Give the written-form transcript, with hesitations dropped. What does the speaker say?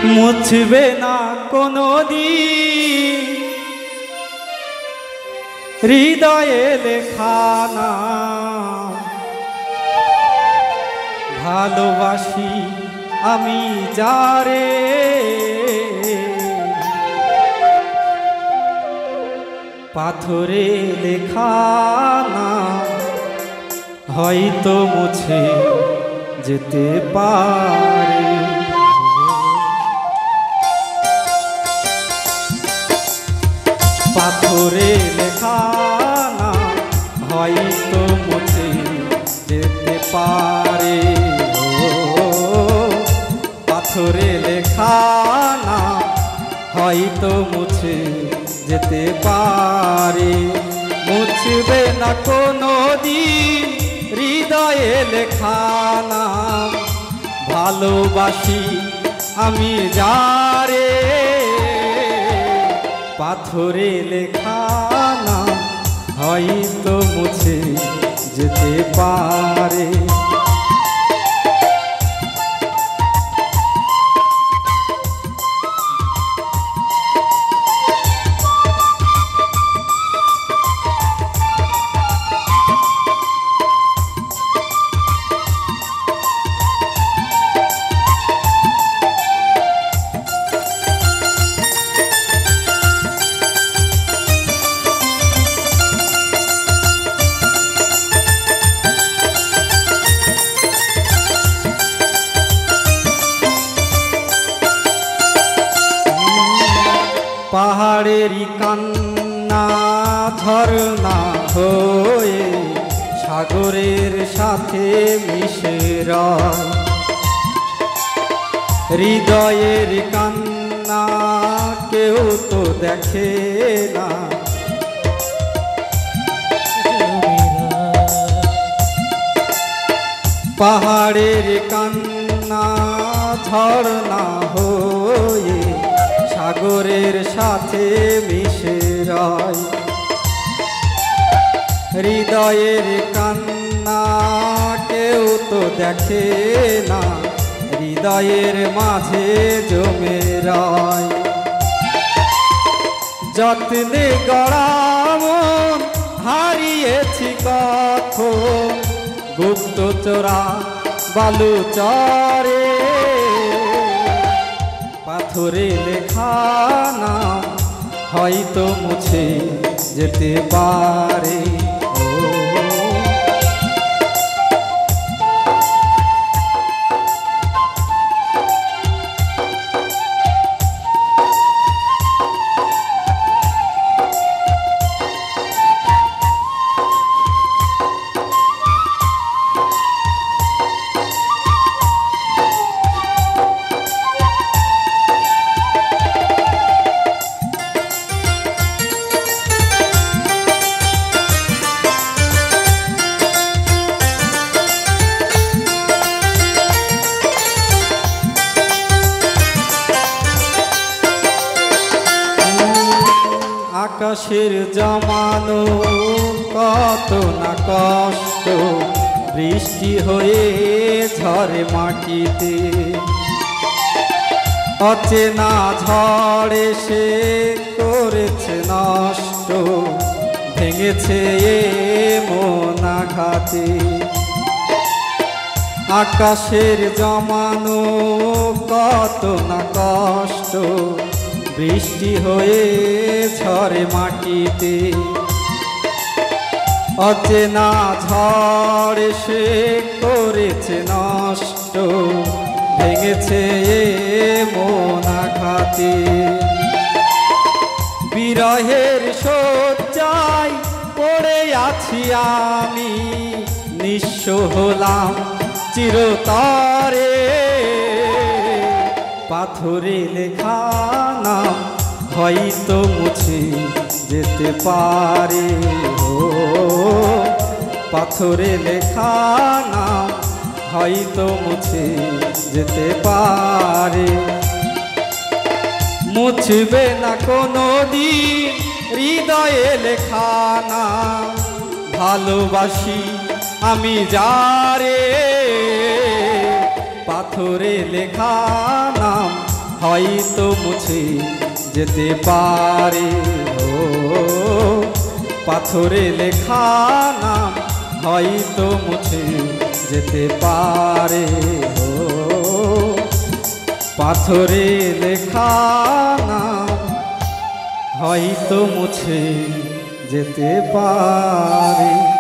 মুছবে না কোনোদিন হৃদয়ে লেখা নাম। ভালোবাসি আমি যারে, পাথরে লেখা নাম হয়তো মুছে যেতে পারে। পাথরে লেখা নাম হয়তো মুছে যেতে পারে। পাথরে লেখা নাম হয়তো মুছে যেতে পারে। মুছবে না কোনোদিন হৃদয়ে লেখা নাম। ভালোবাসি আমি যারে, পাথরে লেখা নাম হয়তো মুছে যেতে পারে। পাহাড়েরই কান্না ঝরনা হয়ে সাগরের সাথে মিশে রয়। হৃদয়ের কান্না কেউ তো দেখে না, পাহাড়ের কান্না ঝরনা হয়ে সাগরের সাথে মিশে রয়। হৃদয়ের কান্না কেউ তো দেখে না, হৃদয়ের মাঝে জমে রয়। যত্নে গড়া মন হারিয়েছি কখন, গুপ্ত চোরা বালু চরে। পাথরে লেখা নাম হয়তো মুছে যেতে পারে। আকাশের জমানো কত না কষ্ট, বৃষ্টি হয়ে ঝরে মাটিতে। অচেনা ঝড় এসে করেছে নষ্ট, ভেঙেছে এ মন আঘাতে। আকাশের জমানো কত না কষ্ট, বৃষ্টি হয়ে ঝরে মাটিতে। অচেনা ঝড় এসে করেছে নষ্ট, ভেঙেছে এ মন আঘাতে। বিরহের শয্যায় পড়ে আছি আমি, নিঃস্ব হলাম চিরতরে। পাথরে লেখা নাম হয়তো মুছে যেতে পারে। পাথরে লেখা নাম হয়তো মুছে যেতে পারে। মুছবে না কোনোদিন হৃদয়ে লেখা নাম। ভালোবাসি আমি যারে, পাথরে লেখা নাম হয়তো মুছে যেতে পারে। ও পাথরে লেখা নাম হয়তো মুছে যেতে পারে। ও পাথরে লেখা নাম হয়তো মুছে যেতে পারে।